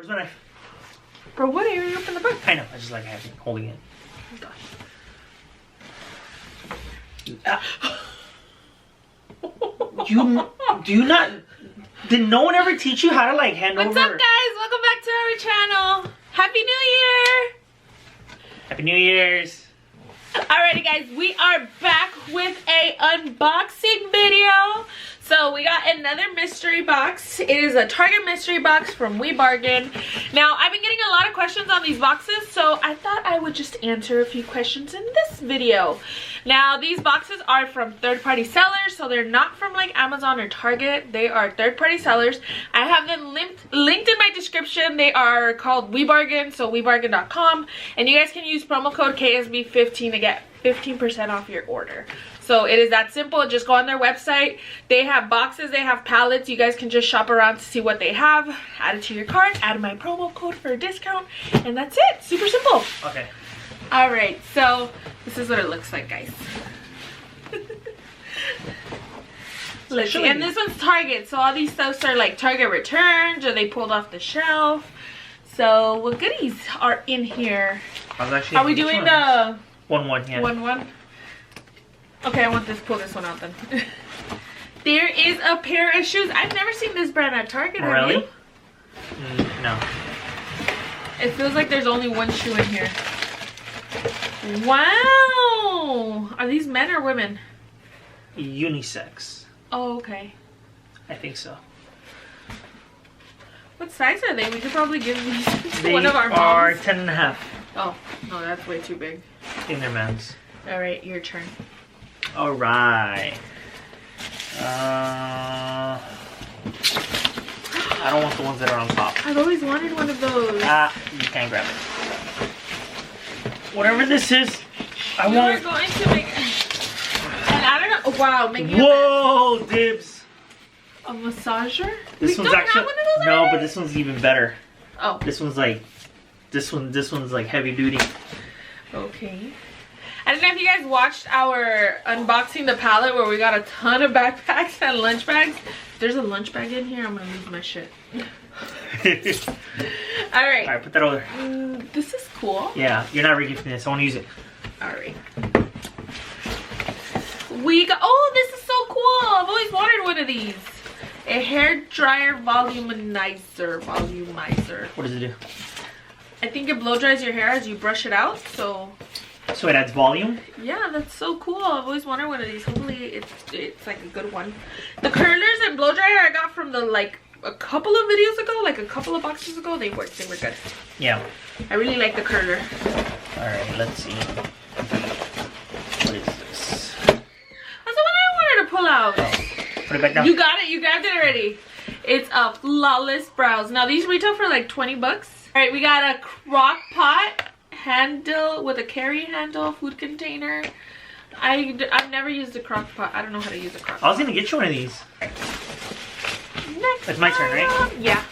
Where's my knife? Bro, what are you open the book? I know, I just like having holding it. Oh gosh. You do you not? Did no one ever teach you how to like hand over? What's up, guys? Welcome back to our channel. Happy New Year! Happy New Year's. Alrighty, guys, we are back with a unboxing video. So we got another mystery box. It is a Target mystery box from We Bargain. Now, I've been getting a lot of questions on these boxes, so I thought I would just answer a few questions in this video. Now, these boxes are from third-party sellers, so they're not from like Amazon or Target. They are third-party sellers. I have them linked in my description. They are called We Bargain, so webargain.com, and you guys can use promo code KSB15 to get 15% off your order. So it is that simple. Just go on their website. They have boxes, they have pallets. You guys can just shop around to see what they have, add it to your cart, add my promo code for a discount, and that's it. Super simple. Okay. All right, so this is what it looks like, guys. Let's see. And this one's Target, so all these stuffs are like Target returns or they pulled off the shelf. So what goodies are in here? Are we doing the 1-1? Yeah. 1-1? Okay, I want this. Pull this one out then. There is a pair of shoes. I've never seen this brand at Target. Really? Have you? No. It feels like there's only one shoe in here. Wow! Are these men or women? Unisex. Oh, okay. I think so. What size are they? We could probably give these to They one of our are moms. 10.5 Oh, no, that's way too big. in their men's. All right, your turn. All right. I don't want the ones that are on top. I've always wanted one of those. You can't grab it. Whatever this is, I You want. are going to make. And I don't know. Oh, wow, making Whoa, dibs. a massager. This We one's don't actually have one of those no, already? but this one's even better. Oh, This one's like, this one's like heavy duty. okay. I don't know if you guys watched our unboxing the pallet where we got a ton of backpacks and lunch bags. If there's a lunch bag in here, I'm gonna lose my shit. All right. Alright, put that over there. This is cool. Yeah, you're not regifting this. I want to use it. All right. We got. Oh, this is so cool. I've always wanted one of these. A hair dryer volumizer. What does it do? I think it blow dries your hair as you brush it out. So So it adds volume? yeah, that's so cool. I've always wanted one of these. Hopefully it's like a good one. The curlers and blow dryer I got from the like a couple of videos ago, like a couple of boxes ago. They worked. They were good. Yeah. I really like the curler. Alright, let's see. What is this? That's the one I wanted to pull out. Put it back down. You got it. You grabbed it already. It's a Flawless Brows. Now these retail for like 20 bucks. All right, we got a crock pot handle with a carry handle, food container. I've never used a crock pot. I don't know how to use a crock pot. I was gonna get you one of these. Next It's my turn, right? item. Yeah.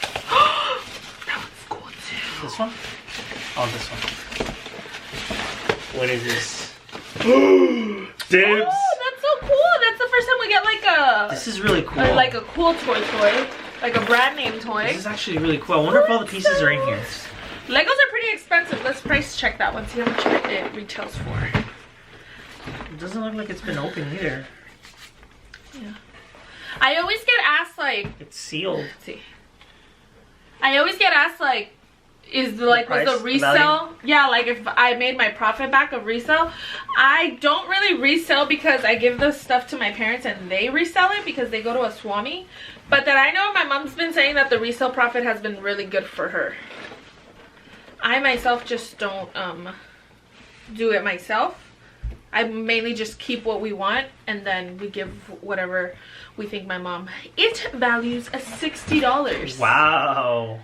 That one's cool too. This one? Oh, this one. What is this? Dibs! Oh, that's so cool. That's the first time we get like a This is really cool. like a cool toy, like a brand name toy. This is actually really cool. I wonder if all the pieces are in here. Legos are pretty expensive. Let's price check that one. See how much it retails for. It doesn't look like it's been opened either. Yeah. I always get asked like, It's sealed. let's see. I always get asked like, is the, like was price, the the resale? value? Yeah, like if I made my profit back of resale. I don't really resell because I give the stuff to my parents and they resell it because they go to a Swami. But that I know my mom's been saying that the resale profit has been really good for her. I myself just don't do it myself. I mainly just keep what we want and then we give whatever we think my mom. It values $60. Wow.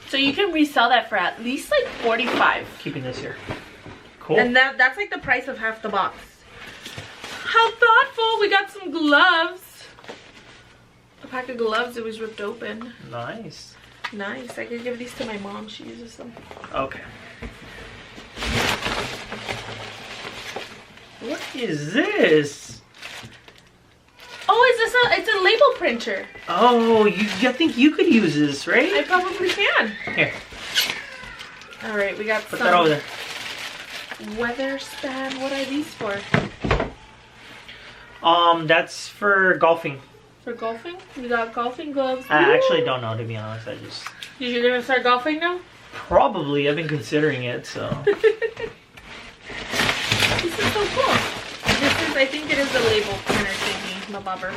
So you can resell that for at least like $45. Keeping this here. Cool. And that's like the price of half the box. How thoughtful. We got some gloves. A pack of gloves. It was ripped open. Nice. Nice. I could give these to my mom. She uses them. Okay. What is this? Oh, is this it's a label printer. Oh, I think you could use this, I right? probably can. Here, All right, we got put some that over there. weather stand. What are these for? That's for golfing. For golfing? We got golfing gloves. I Woo! actually don't know, to be honest. You're gonna start golfing now? Probably. I've been considering it, so. This is so cool. I think it is a label printer thingy, my bobber.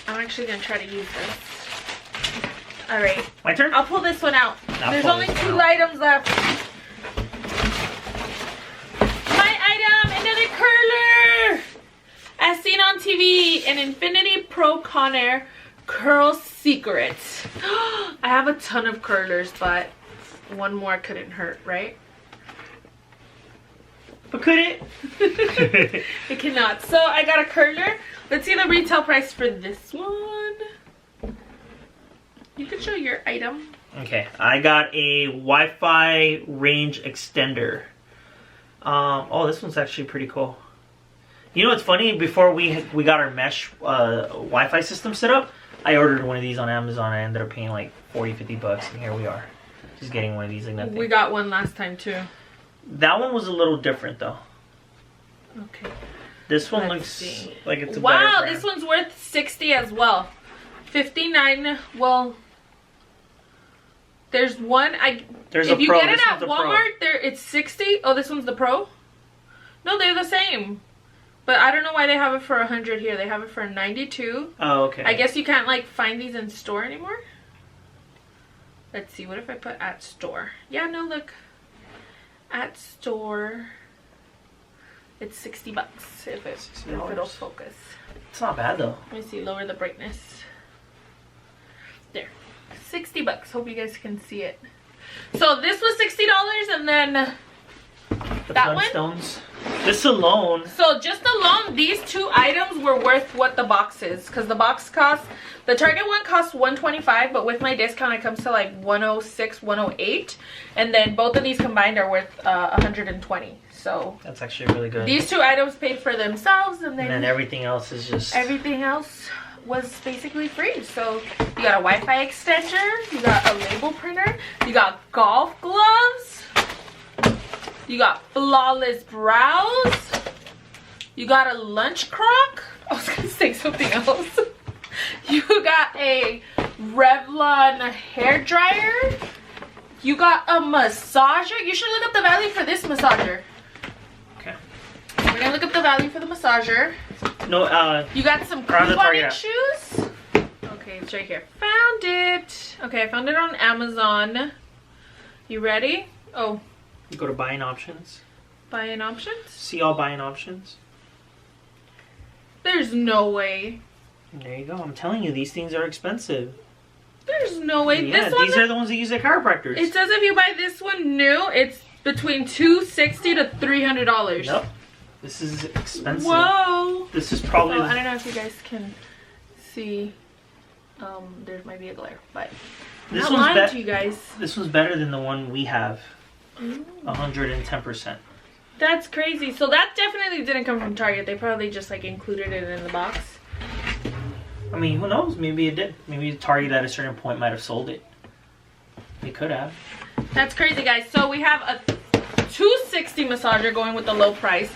I'm actually gonna try to use this. All right. My turn? I'll pull this one out. I'll There's pull only this 2 one out. items left. My item, another curler. As seen on TV, an Infinity Pro Conair Curl Secret. I have a ton of curlers, but one more couldn't hurt, right? But could it? It cannot. So I got a curler. Let's see the retail price for this one. You can show your item. Okay, I got a Wi-Fi range extender. Oh, this one's actually pretty cool. You know what's funny? Before we got our mesh Wi-Fi system set up, I ordered one of these on Amazon. I ended up paying like 40-50 bucks, and here we are, just getting one of these like nothing. We got one last time too. That one was a little different though. Okay. This one Let's looks see. like it's a wow, better brand. this one's worth 60 as well. 59. Well, there's one. There's if a you Pro. get it This at one's a Pro. Walmart, it's 60. Oh, this one's the Pro. No, they're the same. But I don't know why they have it for 100 here. They have it for 92. Oh, okay. I guess you can't like find these in store anymore. Let's see. What if I put at store? Yeah, no, look. At store. It's 60 bucks if it'll focus. It's not bad though. Let me see. Lower the brightness. There. 60 bucks. Hope you guys can see it. So this was $60 and then The that one? Flintstones. This alone. So just alone, these 2 items were worth what the box is. Because the box costs, the Target one costs $125, but with my discount it comes to like $106, $108. And then both of these combined are worth $120. So That's actually really good. these 2 items paid for themselves, and And then everything else is just. everything else was basically free. So you got a Wi-Fi extender, you got a label printer, you got golf gloves, you got flawless brows, you got a lunch crock. I was gonna say something else. You got a Revlon hair dryer. You got a massager. You should look up the value for this massager. Okay. We're gonna look up the value for the massager. No, You got some Around the couponing Target. shoes. Okay, it's right here. Found it. Okay, I found it on Amazon. You ready? Oh, you go to buying options. buying options? See all buying options. There's no way. And there you go. I'm telling you, these things are expensive. There's no way. Yeah, This one, these are the ones that use at chiropractors. it says if you buy this one new, it's between $260 to $300. Nope. This is expensive. Whoa. This is probably. Oh, I don't know if you guys can see. There might be a glare, but I'm This not one's lying bet- to you guys. This one's better than the one we have. 110%. That's crazy. So that definitely didn't come from Target. They probably just like included it in the box. I mean, who knows? Maybe it did. Maybe Target at a certain point might have sold it. They could have. That's crazy, guys. So we have a $260 massager going with the low price,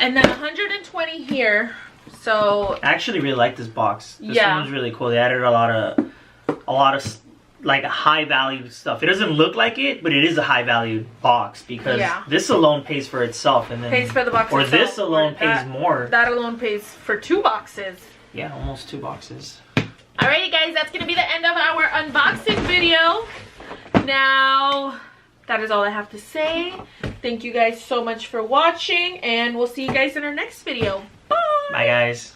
and then $120 here. So I actually really like this box. This Yeah. one was really cool. They added a lot of like high value stuff. It doesn't look like it, but it is a high value box because Yeah. this alone pays for itself, and then pays for the box. or itself, this alone or pays that, more. That alone pays for 2 boxes. Yeah, almost 2 boxes. Alrighty, guys, that's gonna be the end of our unboxing video. Now, that is all I have to say. Thank you guys so much for watching, and we'll see you guys in our next video. Bye! Bye, guys.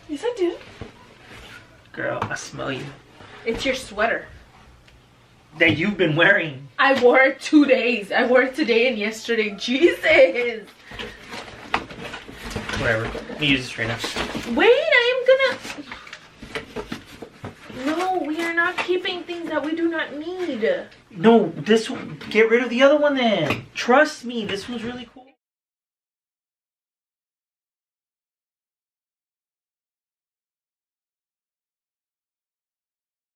Yes, I do. Girl, I smell you. It's your sweater. That you've been wearing. I wore it 2 days. I wore it today and yesterday. Jesus! Whatever. Let me use this right now. Wait, I am gonna... No, we are not keeping things that we do not need. No, this one. Get rid of the other one then. Trust me, this one's really cool.